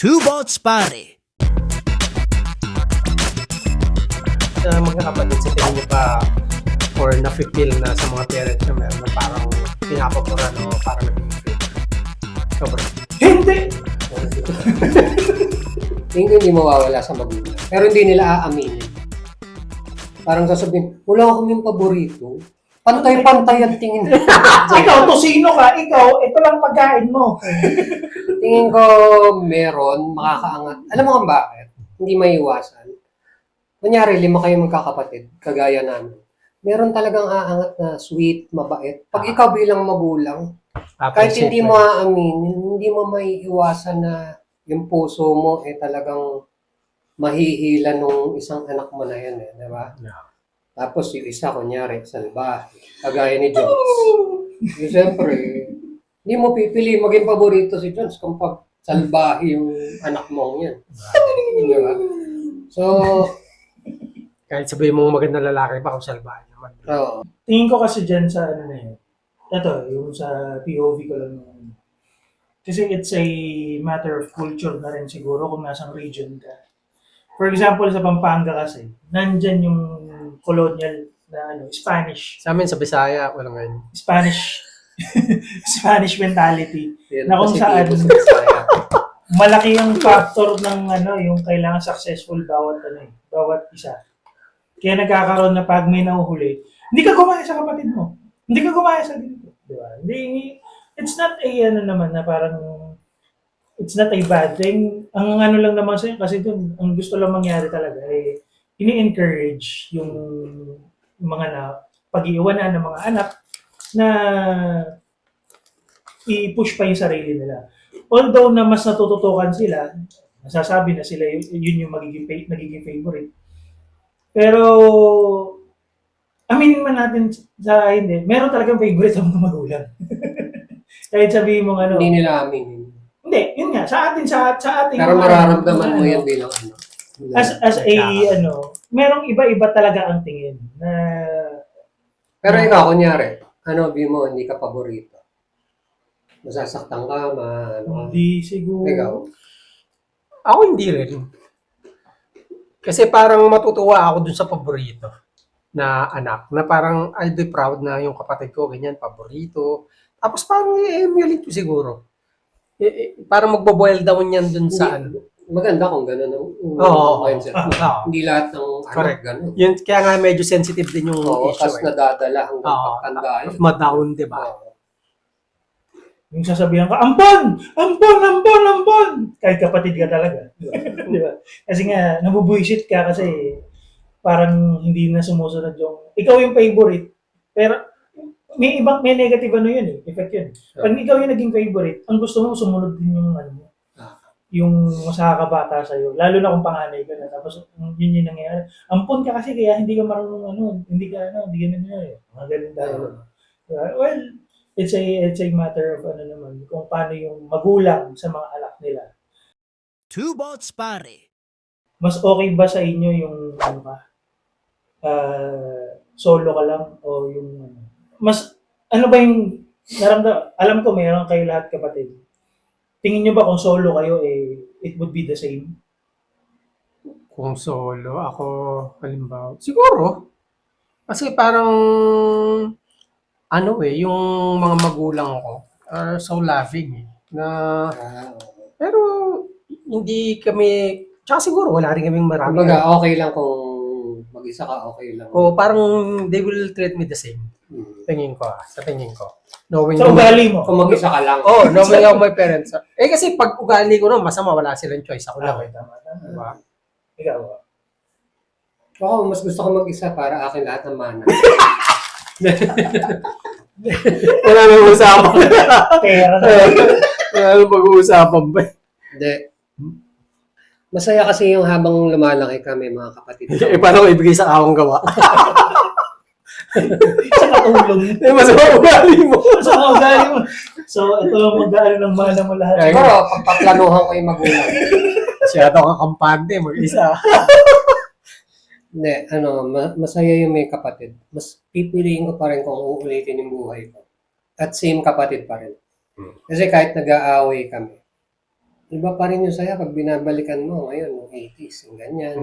Two Bots Pare. Magkakapatid sa tingin niyo ba or na-feel na sa mga parents na meron na parang pinapapuran o parang nag-i-feel? Ikaw ba? Hindi! Tingin ko hindi mawawala sa magulang. Pero hindi nila aaminin. Parang sasabihin, wala kaming paborito. Pantay-pantay ang tingin. Ikaw, tosino ka, ikaw, ito lang pagkain mo. Tingin ko meron, makakaangat. Alam mo kung bakit? Hindi maiwasan. Kunyari, 5 kayo magkakapatid, kagaya namin. Meron talagang aangat na sweet, mabait. Pag ikaw bilang magulang, kahit hindi mo aaminin, hindi mo maiiwasan na yung puso mo talagang mahihila nung isang anak mo na yan, di ba? Yeah. Tapos yung isa, kunyari, salbahe. Kagaya ni Jones. Siyempre, hindi mo pipili maging paborito si Jones kung pag salbahe yung anak mo yan. Di ba? So, Kahit sabihin mo magandang lalaki pa kung salbahe naman. oo. Tingin ko kasi dyan sa ano na yun. Ito, yung sa POV ko lang. Kasi it's a matter of culture na rin siguro kung nasang region ka. For example, sa Pampanga kasi, nandyan yung colonial na Spanish. Sa amin sa Bisaya, walang ganyan. Spanish mentality. Yan, Na kung saan, positibo sa Bisaya. malaki yung factor ng yung kailangan successful bawat isa. Kaya nagkakaroon na pag may nahuhuli, hindi ka gumaya sa kapatid mo. Hindi ka gumaya sa dito. Di ba? It's not a naman na parang it's not a bad thing. Ang lang naman sa'yo, kasi dun, ang gusto lang mangyari talaga ini-encourage yung mga pag-iiwanan ng mga anak na i-push pa yung sarili nila. Although na mas natututukan sila, nasasabi na sila yun yung nagiging favorite. Pero, aminin man natin sa hindi, meron talagang favorite ang mga magulang. Kahit sabihin mo Hindi nila aminin. hindi, yun nga, sa ating Pero mararamdaman mo yan bilang ano. as a merong iba-iba talaga ang tingin na Pero ikaw, kunyari, bi mo, hindi ka paborito. Masasaktan ka, hindi siguro. Ikaw. Ako hindi rin. Kasi parang matutuwa ako dun sa paborito na anak. Na parang I'll be proud na yung kapatid ko, ganyan, paborito. Tapos parang i-emulate ko siguro. Parang magbo-boil down yan dun sa Maganda kung gano'n ang Oo. mindset mo. Oo. Hindi lahat ng Correct. gano'n. Yun, kaya nga medyo sensitive din yung Oo, issue. tapos nadadala hanggang Oo. pagtanda yun. Ma-down, di ba? Oo. Yung sasabihan ka, ampon! Ampon! Ampon! Ampon! Kahit kapatid ka talaga. Di ba? Kasi nga, nabubuisit ka kasi parang hindi na sumusunod yung, ikaw yung favorite, pero may negative yun effect yun. Pag ikaw yung naging favorite, ang gusto mo sumunod din yung yung mas nakakabata sa'yo. Lalo na kung panganay ka na. Tapos, yun yung nangyayari. Ampon ka kasi kaya hindi ka marunong hindi ka mga ganun dahil. Well, it's a matter of naman, kung paano yung magulang sa mga anak nila. Two Bots Pare. Mas okay ba sa inyo yung solo ka lang o yung mas ba yung alam ko mayroon kayo lahat kapatid. Tingin nyo ba kung solo kayo it would be the same? Kung solo, ako, halimbawa, siguro. Kasi parang, yung mga magulang ko are so loving na, pero, hindi kami, tsaka siguro, wala rin kaming marami. Kumbaga, okay lang kung mag-isa ka, okay lang. O parang, they will treat me the same. Tingin ko, sa tingin ko. Knowing Sa ugali mo? Kung mag-isa ka lang. knowing how my parents are. Kasi pag ugali ko masama, wala silang choice. Ako lang. Okay, tama. Diba? Ikaw. Oo, mas gusto ko mag-isa para akin lahat ng mana. Wala nang usapan. Pera na. Wala nang pag-uusapan ba? Hindi. Masaya kasi yung habang lumalaki kami, mga kapatid. Paano ko ibigay sa akong gawa? Sa katulong. Masama ugali mo. Sa ugali mo. So, ito ang mag-aano ng mana mo lahat. Siguro, pagpaplanuhan ko yung magulang. Masyado kang kampante, mag-isa. Hindi, masaya yung may kapatid. Mas pipiliin ko pa rin kung uulitin yung buhay ko. At same kapatid pa rin. Kasi kahit nag-aaway kami, Iba pa rin yung saya pag binabalikan mo ngayon, yung 80s, yung ganyan,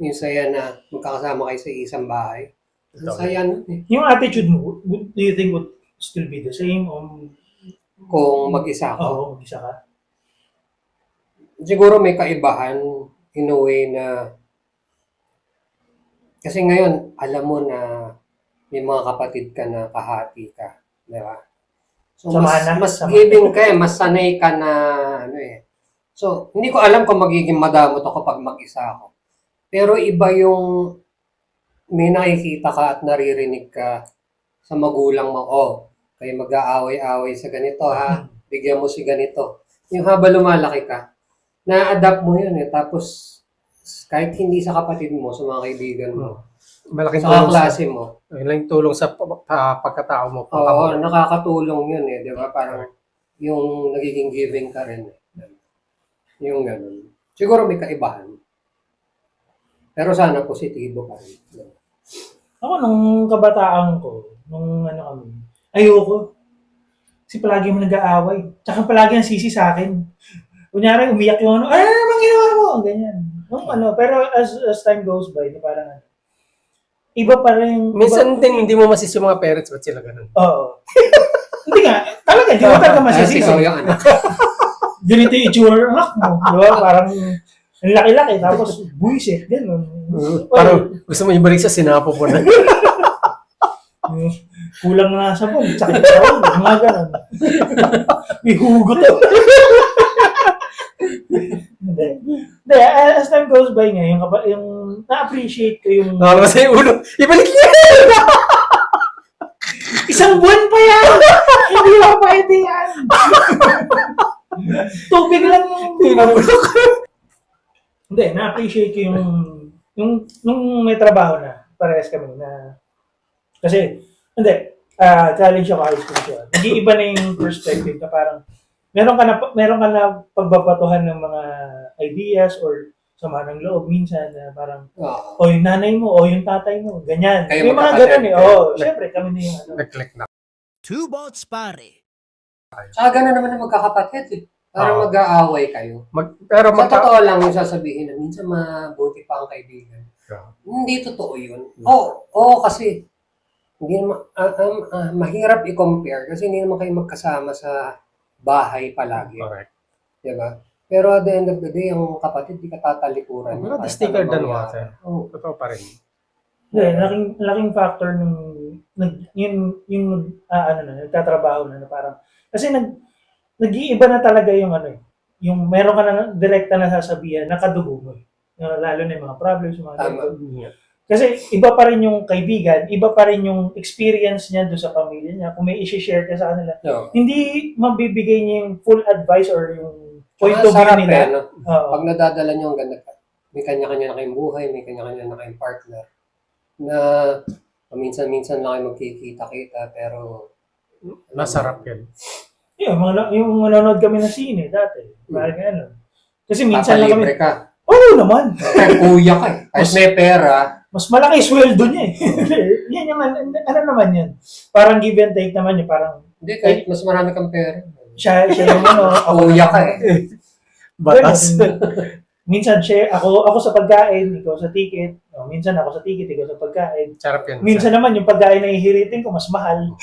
yung saya na magkakasama kayo sa isang bahay. Ang saya nun eh. Yung attitude mo, do you think would still be the same? Kung mag-isa ako. Oo, mag-isa ka. Siguro may kaibahan in a way na kasi ngayon, alam mo na may mga kapatid ka na kahati ka. Di ba? So, mas giving ka eh. Mas sanay ka na ano eh. So, hindi ko alam kung magiging madamot ako pag mag-isa ako. Pero iba yung may nakikita ka at naririnig ka sa magulang mo. Oh, kayo mag-aaway-aaway sa ganito ha. Bigyan mo si ganito. Yung habang lumalaki ka, na-adapt mo yun eh. Tapos, kahit hindi sa kapatid mo, sa mga kaibigan mo, Malaking sa tulong klase mo. Malaking tulong sa pagkatao mo. Oo, nakakatulong yun eh, di ba? Parang yung nagiging giving ka rin. Yung ganun. Siguro may kaibahan. Pero sana positibo pa rin. Ako, nung kabataan ko, nung ano kami, ayoko. Kasi palagi mo nag-aaway. Tsaka palagi ang sisi sa akin. Kunyari, umiyak yung ano, naman ginawa mo? Ganyan. Pero as time goes by, parang iba pa rin. Minsan din hindi mo masisi yung mga parents, ba't sila ganun? Oo. Hindi nga, talaga, hindi mo talaga masisisi. Ikaw yung anak. Ganito yung itsura ng anak mo. Di ba? Parang ang laki-laki, tapos buwisit, gano'n. Parang gusto mo ibalik sa sinapo po na. Kulang na sa bong, sakit sa bong, mga gano'n. May hugot to. Hindi, as time goes by nga, yung na-appreciate ko yung... Nakala sa yung ulo, ibalik niya! Isang buwan pa yan! Hindi ba pwede yan? Tubig lang yung... Hindi, na-appreciate ko nung may trabaho na, parehas kami na... Kasi, hindi, college ako, high school siya. Nag-iiba na yung perspective na parang meron ka na pagbabatuhan ng mga ideas or sama ng loob minsan na parang o yung nanay mo o yung tatay mo, ganyan. Kayo May mga ganun eh. Syempre kami na yung ano. Nag-click na. Two boats pare. Saka gano'n naman ang magkakapatid eh. Parang mag-aaway kayo. Pero Sa totoo lang yung sasabihin na minsan mabuti pa ang kaibigan. Hindi totoo yun. Oo, kasi hindi naman, mahirap i-compare kasi hindi naman kayo magkasama sa bahay palagi. Correct. Diba? Pero at the end of the day, yung kapatid, di ka tatalikuran. Pero the sticker than water. Totoo pa rin. Yeah, laking factor nung nagtatrabaho na parang kasi nag-iiba na talaga yung ano eh. Yung meron ka na direkta na sasabihan na kadugo mo eh. Lalo na yung mga problems, yung mga ganito. Kasi iba pa rin yung kaibigan, iba pa rin yung experience niya doon sa pamilya niya. Kung may i-share ka sa kanila, hindi mabibigay niya yung full advice or yung point of view nila. No? Pag nadadala niyo ang ganda, may kanya-kanya na kayong buhay, may kanya-kanya na kayong partner, na minsan-minsan lang kayo magkikita-kita, pero masarap yan. Yung manonood kami ng sine dati. Parang ano. Kasi minsan lang kami. ka. Oo naman. Kuya ka eh. Kahit may pera, mas malaki sweldo niya eh. Yan yung, ano naman yan. Parang give and take naman yun. Parang, hindi, kahit mas marami kang pera. siya yung ano. Kuya ka eh. Batas. Minsan ako sa pagkain, ikaw sa ticket. Minsan ako sa ticket, ikaw sa pagkain. Sarap yan. Minsan naman yung pagkain na ihiritin ko, mas mahal.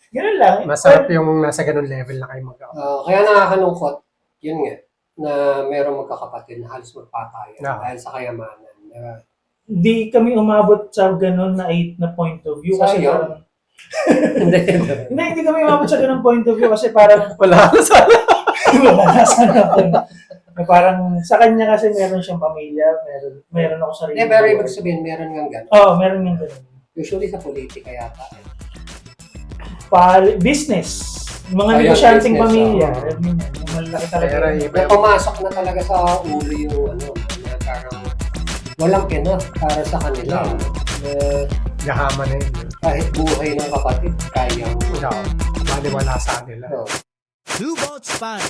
Ganun lang. Masarap yung nasa ganun level na kayo mag-aaway. Kaya nakakalungkot, yun nga, na merong magkakapatid na halos magpatayan dahil sa kayamanan. Diba? Hindi kami umabot sa ganun na point of view. Kasi parang, hindi kami umabot sa ganun point of view kasi parang Wala na sana. wala na sana ako. Parang sa kanya kasi meron siyang pamilya, meron ako sarili. Pero ibig sabihin, meron nga gano'n. Oo, meron nga gano'n. Usually sa politika yata. Business. Mga negosyanteng pamilya. Malaki talaga. Na pumasok na talaga sa ulo yung ano, na parang walang enough para sa kanila. Gahama na yun. Kahit buhay ng kapatid, kayang Maliwala sa nila. Two boats pare.